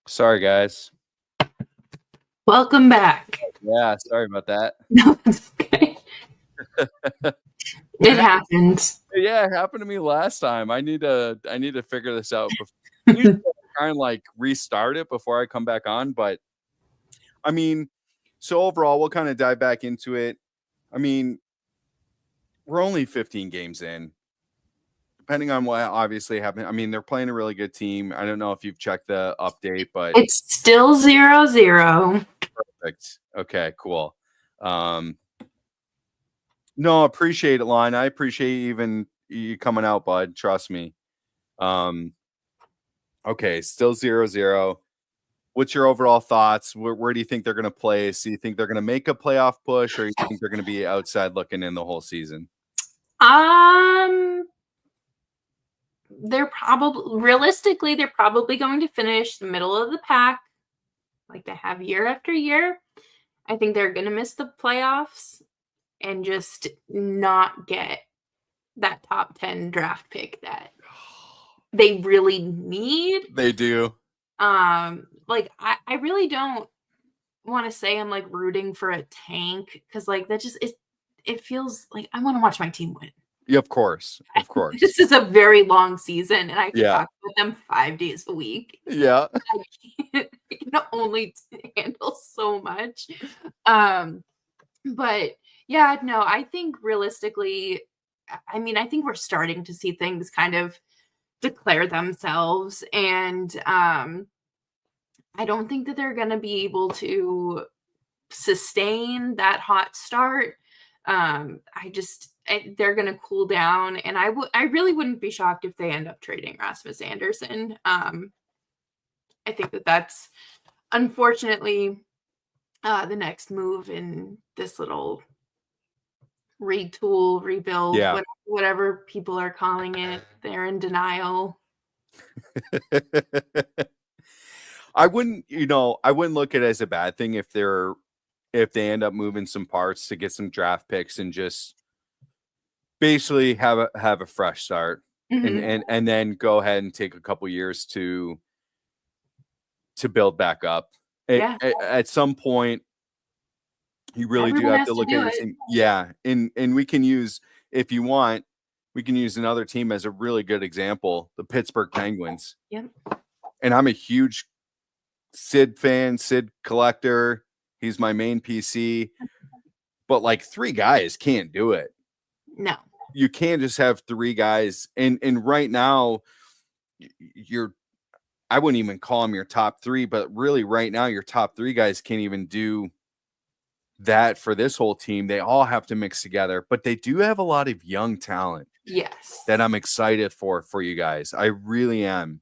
Sorry, guys. Welcome back. Yeah, sorry about that. No, it's okay. It happens. Yeah, it happened to me last time. I need to figure this out. Usually I try and like restart it before I come back on, but I mean, so overall, we'll kind of dive back into it. I mean, we're only 15 games in. Depending on what obviously happened. I mean, they're playing a really good team. I don't know if you've checked the update, but It's still 0-0. perfect. Okay, cool. No, appreciate it, Line. I appreciate even you coming out, bud. Trust me. Okay, still 0-0. What's your overall thoughts? Where do you think they're going to place? Do you think they're going to make a playoff push, or you think they're going to be outside looking in the whole season? They're realistically going to finish the middle of the pack, like they have year after year. I think they're going to miss the playoffs and just not get that top 10 draft pick that they really need. They do. Like I really don't want to say I'm like rooting for a tank, because like that just it feels like I want to watch my team win. Yeah, of course. Of course. This is a very long season, and I can Yeah. talk with them 5 days a week. Yeah. I can only handle so much. But yeah, no, I think realistically, I mean, I think we're starting to see things kind of declare themselves, and I don't think that they're going to be able to sustain that hot start. They're going to cool down, and I really wouldn't be shocked if they end up trading Rasmus Anderson. I think that that's unfortunately the next move in this little retool, rebuild, Yeah. whatever people are calling it. They're in denial. I wouldn't look at it as a bad thing if they end up moving some parts to get some draft picks and just basically have a fresh start. Mhm. And then go ahead and take a couple years to build back up. Yeah. At some point, you really do Everyone have has to to look do at your it. team. Yeah, and we can use, if you want, we can use another team as a really good example, the Pittsburgh Penguins. Yep. And I'm a huge Sid fan, Sid collector. He's my main PC. But like 3 guys can't do it. No. You can't just have 3 guys. And right now, I wouldn't even call them your top 3, but really right now your top 3 guys can't even do that for this whole team. They all have to mix together, but they do have a lot of young talent. Yes. That I'm excited for you guys. I really am.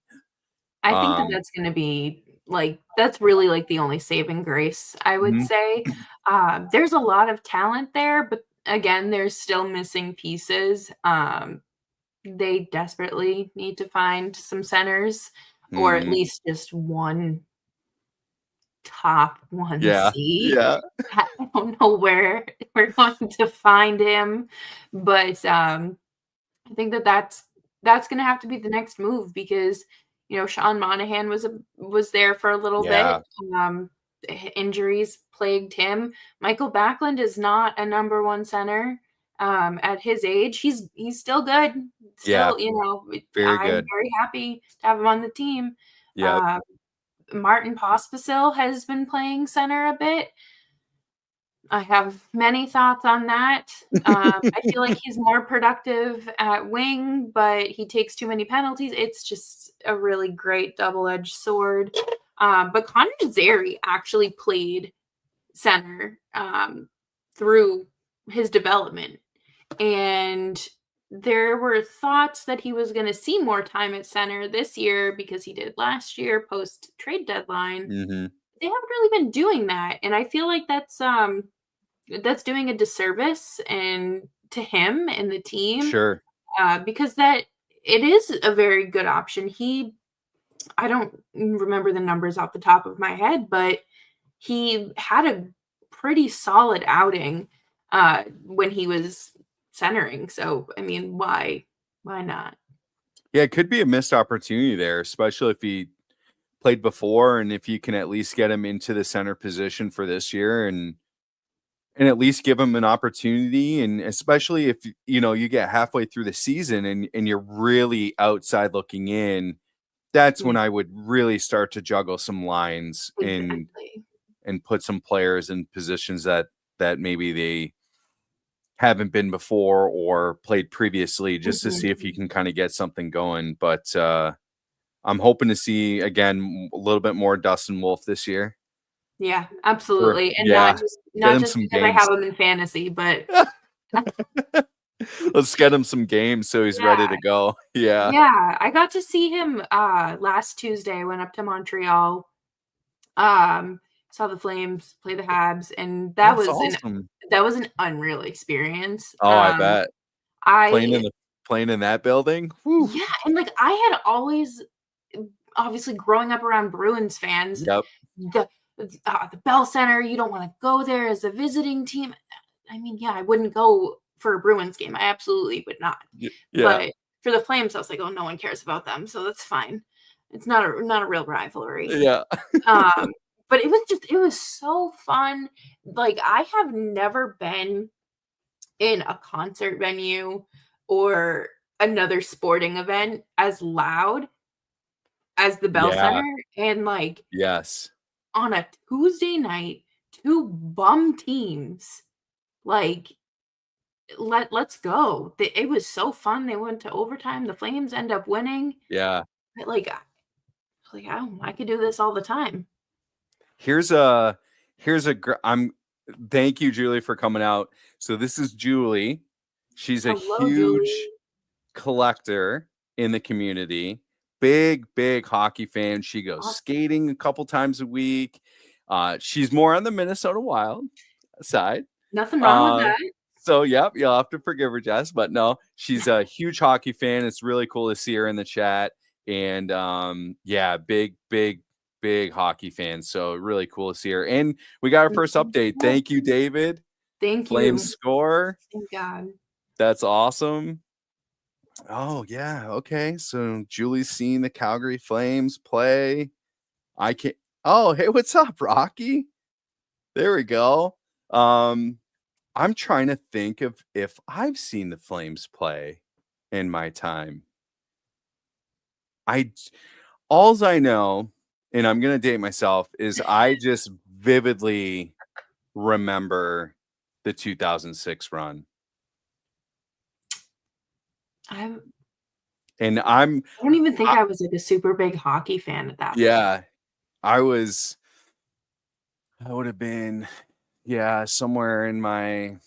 I think that that's going to be like, that's really like the only saving grace, I would say. There's a lot of talent there, but again, there's still missing pieces. They desperately need to find some centers, or at least just one top 1C. Yeah. I don't know where we're going to find him, but I think that that's going to have to be the next move, because Sean Monahan was there for a little bit. Injuries plagued him. Michael Backlund is not a number 1 center. At his age, he's still good. Still, very I'm good. very happy to have him on the team. Yeah. Martin Pospisil has been playing center a bit. I have many thoughts on that. I feel like he's more productive at wing, but he takes too many penalties. It's just a really great double-edged sword. But Connor Zary actually played center through his development. And there were thoughts that he was going to see more time at center this year, because he did last year post-trade deadline. They haven't really been doing that. And I feel like that's doing a disservice to him and the team. Sure. Because that it is a very good option. I don't remember the numbers off the top of my head, but he had a pretty solid outing when he was centering. So, I mean, why not? Yeah, it could be a missed opportunity there, especially if he played before, and if you can at least get him into the center position for this year and at least give him an opportunity, and especially if you get halfway through the season and you're really outside looking in, that's Yeah, when I would really start to juggle some lines exactly. and put some players in positions that maybe they haven't been before or played previously, just to see if you Mhm. can kind of get something going. But I'm hoping to see again a little bit more Dustin Wolf this year. Yeah, For absolutely, and yeah, get not him just some because I games. have him in fantasy, but Let's get him some games so he's ready yeah, to go. Yeah, yeah, I got to see him, last Tuesday. I went up to Montreal, um, saw the Flames play the Habs, and that's awesome. that was an unreal experience. Oh, I bet playing in I the playing in that building. Whew. Yeah, and, like, I had always obviously growing up around Bruins fans, Yep. the Bell Center, you don't wanna go there as a visiting team. I mean, yeah, I wouldn't go for a Bruins game, I absolutely would not. Yeah. But for the Flames, I was like, "Oh, no one cares about them, so that's fine." It's not a real rivalry. Yeah. Um, but it was so fun. Like, I have never been in a concert venue or another sporting event as loud as the Bell Yeah. Center, and, like, Yes. on a Tuesday night, 2 bum teams, like, let's go. It was so fun, they went to overtime, the Flames end up winning, Yeah. but, "Oh, I could do this all the time." Here's a I'm thank you, Julie, for coming out. So this is Julie. She's a "Hello, Julie." huge collector in the community. Big hockey fan. She goes Awesome. skating a couple times a week. She's more on the Minnesota Wild side. Nothing wrong with Uh, that. so yep, you'll have to forgive her, Jess. But no, she's a huge hockey fan. It's really cool to see her in the chat. And yeah, big hockey fan. So really cool to see her. And we got our first update. Thank you, David. Thank Flames you. score. Thank God. That's awesome. Oh yeah, okay. So Julie's seen the Calgary Flames play. I can't. Oh, hey, what's up, Rocky? There we go. Um, I'm trying to think of if I've seen the Flames play in my time. I alls I know, and I'm gonna date myself, is I just vividly remember the 2006 run. I And I'm I don't even think I, I was, like, a super big hockey fan at that point. yeah, I would have been yeah, somewhere in my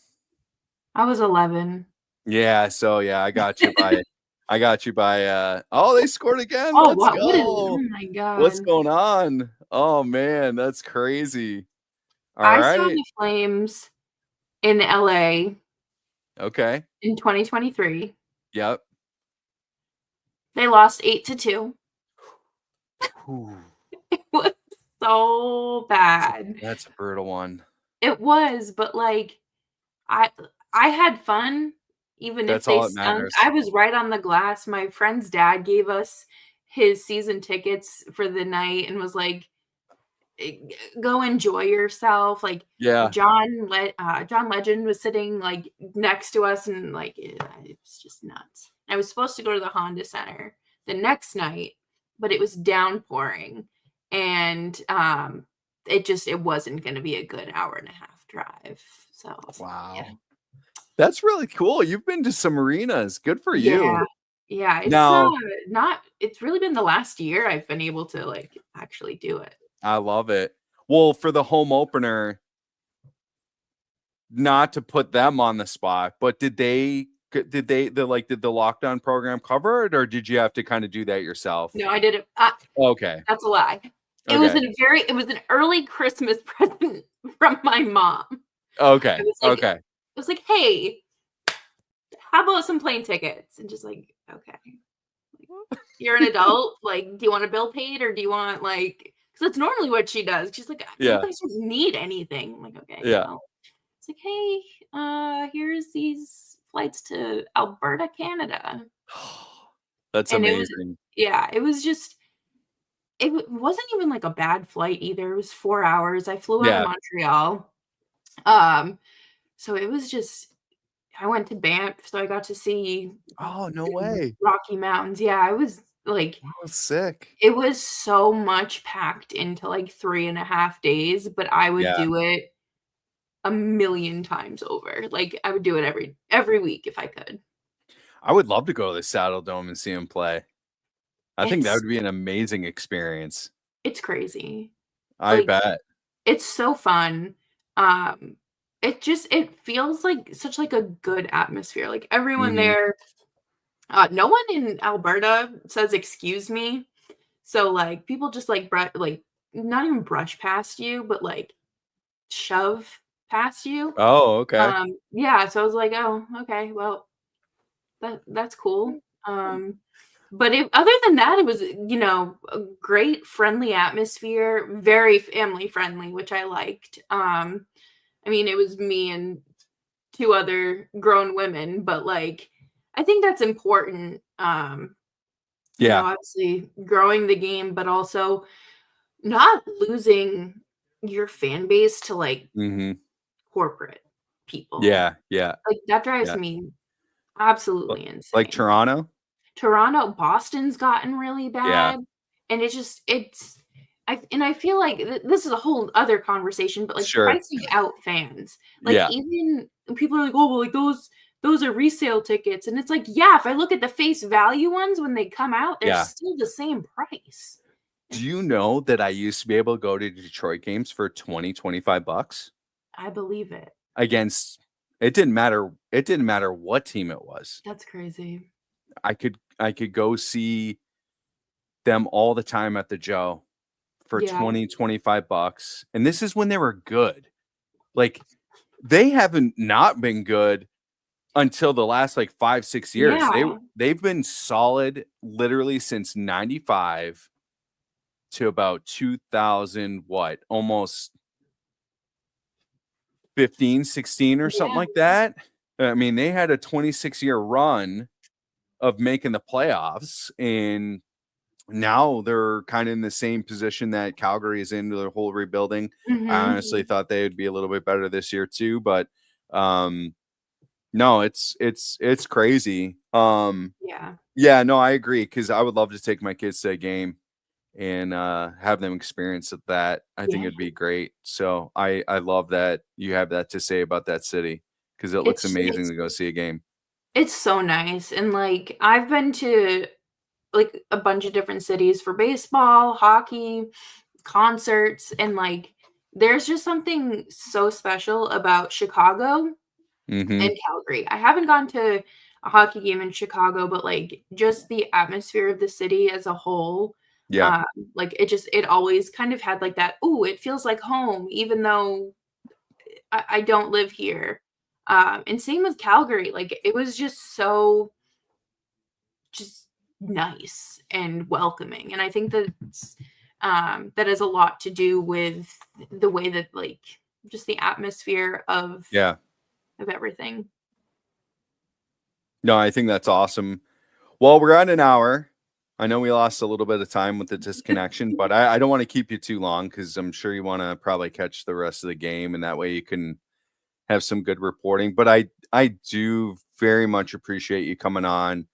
I was 11. yeah, so yeah, I got you by oh, they scored again. Oh, Let's wow, go. oh my What's god. going on? Oh man, that's crazy. All I saw right. the Flames in LA Okay. in 2023. Yep. They lost 8-2. Whew. It was so bad. That's a brutal one. It was, but, like, I I had fun even if That's they all that stunk. matters. I was right on the glass. My friend's dad gave us his season tickets for the night and was like, Go enjoy yourself." Like, Yeah. John Legend was sitting, like, next to us and, like, it was just nuts. I was supposed to go to the Honda Center the next night, but it was downpouring, and, it wasn't gonna be a good hour and a half drive, so I was like, "Yeah." Wow. That's really cool. You've been to some arenas. Good for you. Yeah. Yeah, Now, it's really been the last year I've been able to, like, actually do it. I love it. Well, for the home opener, not to put them on the spot, but did the lockdown program cover it, or did you have to kind of do that yourself? No, I did it Okay. that's a lie. Okay. It was an early Christmas present from my mom. Okay. It Okay. was like, "Hey, how about some plane tickets?" And just like, "Okay. You're an adult, like, do you want a bill paid or do you want, like" 'cause that's normally what she does. She's like, "You Yeah. guys don't need anything." I'm like, "Okay, Yeah. well." It's like, "Hey, here's these flights to Alberta, Canada." That's And it was amazing. yeah, it was just wasn't even, like, a bad flight either, it was 4 hours, I flew out of Yeah. Montreal, um, so it was just I went to Banff, so I got to see Oh, no the way. Rocky Mountains, yeah, I was, like That was sick. it was so much packed into, like, 3.5 days, but I would Yeah. do it a million times over, like, I would do it every week if I could. I would love to go to the Saddle Dome and see him play. I think that It's would be an amazing experience. it's crazy. I Like, bet. it's so fun. Um, it feels like such, like, a good atmosphere, like, everyone Mhm. there no one in Alberta says "excuse me," so, like, people just, like, not even brush past you, but, like, shove past you. Oh, okay. Yeah, so I was like, "Oh, okay, well, that's cool." But other than that, it was, a great friendly atmosphere, very family friendly, which I liked. I mean, it was me and 2 other grown women, but, like, I think that's important, Yeah. obviously growing the game, but also not losing your fan base to, like, Mhm. corporate people. Yeah, yeah, Like, that drives yeah. me Li absolutely like insane. Toronto? Toronto, Boston's gotten really Yeah, bad, and I feel like this is a whole other conversation, but, like, sure. pricing out fans. Like, Yeah, even people are like, "Oh, well, like, those are resale tickets," and it's like, yeah, if I look at the face value ones when they come out, they're yeah. still the same price. Do you know that I used to be able to go to Detroit games for 25 bucks I believe it. against it didn't matter what team it was. That's crazy. I could go see them all the time at the Joe for Yeah. 25 bucks, and this is when they were good. Like, they haven't not been good until the last, like, 5, 6 years. Yeah. They've been solid literally since '95 to about 2000, what, almost 15, 16 or something Yeah. like that. I mean, they had a 26-year run of making the playoffs, and now they're kinda in the same position that Calgary is in with their whole rebuilding. I Mhm. honestly thought they would be a little bit better this year too, but, um, no, it's crazy. Yeah. Yeah, no, I agree because I would love to take my kids to a game and, have them experience that. I think Yeah. it'd be great. So I love that you have that to say about that city because it looks amazing It's to go see a game. it's so nice, and, like, I've been to, like, a bunch of different cities for baseball, hockey, concerts, and, like, there's just something so special about Chicago Mhm. and Calgary. I haven't gone to a hockey game in Chicago, but, like, just the atmosphere of the city as a whole, Yeah. um, like, it always kind of had, like, that, "Ooh, it feels like home," even though I don't live here. And same with Calgary, like, it was just so just nice and welcoming, and I think that has a lot to do with the way that, like, just the atmosphere Yeah. of everything. No, I think that's awesome. Well, we're at an hour. I know we lost a little bit of time with the disconnection, but I don't wanna keep you too long because 'cause I'm sure you wanna probably catch the rest of the game, and that way you can have some good reporting, but I do very much appreciate you coming on.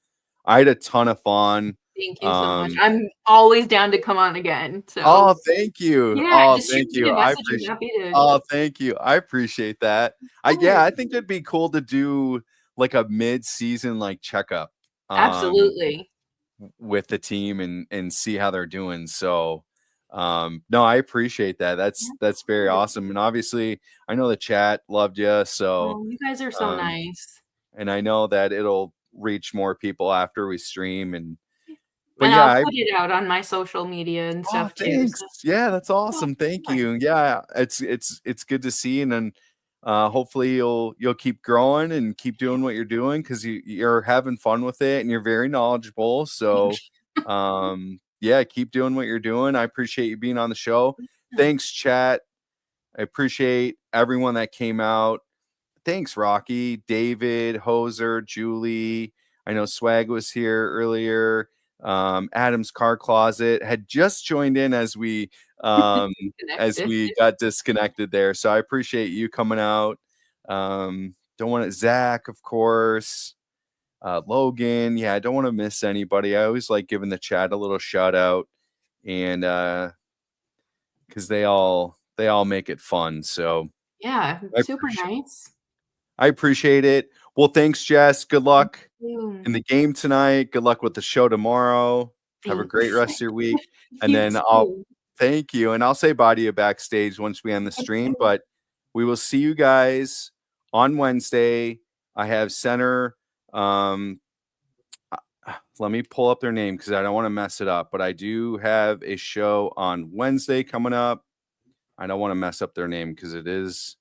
I had a ton of fun. Thank you so much. Um I'm always down to come on again, so Oh, thank you. yeah, Oh, just shoot thank me you. a I message, I'm appreciate happy to Oh, thank you. I appreciate that. course. I think it'd be cool to do, like, a mid-season, like, checkup, um, Absolutely. with the team and see how they're doing, so, no, I appreciate that. Yeah, That's of very course. awesome, and obviously, I know the chat loved you, so, Oh, you guys are so um nice. and I know that it'll reach more people after we stream, and but, And yeah, I'll I put it out on my social media and Oh, stuff too, thanks. so Yeah, that's yeah, awesome. of Thank course. you. Yeah, it's good to see, and then, hopefully you'll keep growing and keep doing what you're doing because you're having fun with it and you're very knowledgeable. Thank So, yeah, keep doing what you're doing. I appreciate you being on the show. you. Thanks, chat. I appreciate everyone that came out. Thanks, Rocky, David, Hoser, Julie. I know Swag was here earlier. Adam's Car Closet had just joined in as we got disconnected there. So I appreciate you coming out. Don't want it, Zach, of course. Logan, yeah, I don't want to miss anybody. I always like giving the chat a little shout out, and because they all make it fun. So yeah, super nice. I appreciate it. Well, thanks, Jess. Good luck in in the game tonight. Good luck with the show tomorrow. Have a great rest of your week. And then thank you. And I'll say bye to you backstage once we end the stream. But we will see you guys on Wednesday. I have center. Let me pull up their name because I don't want to mess it up. But I do have a show on Wednesday coming up. I don't want to mess up their name because it is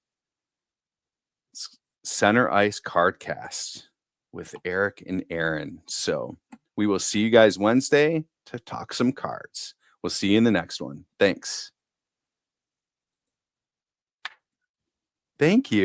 Center Ice Cardcast with Eric and Aaron. So we will see you guys Wednesday to talk some cards. We'll see you in the next one. Thanks. Thank you.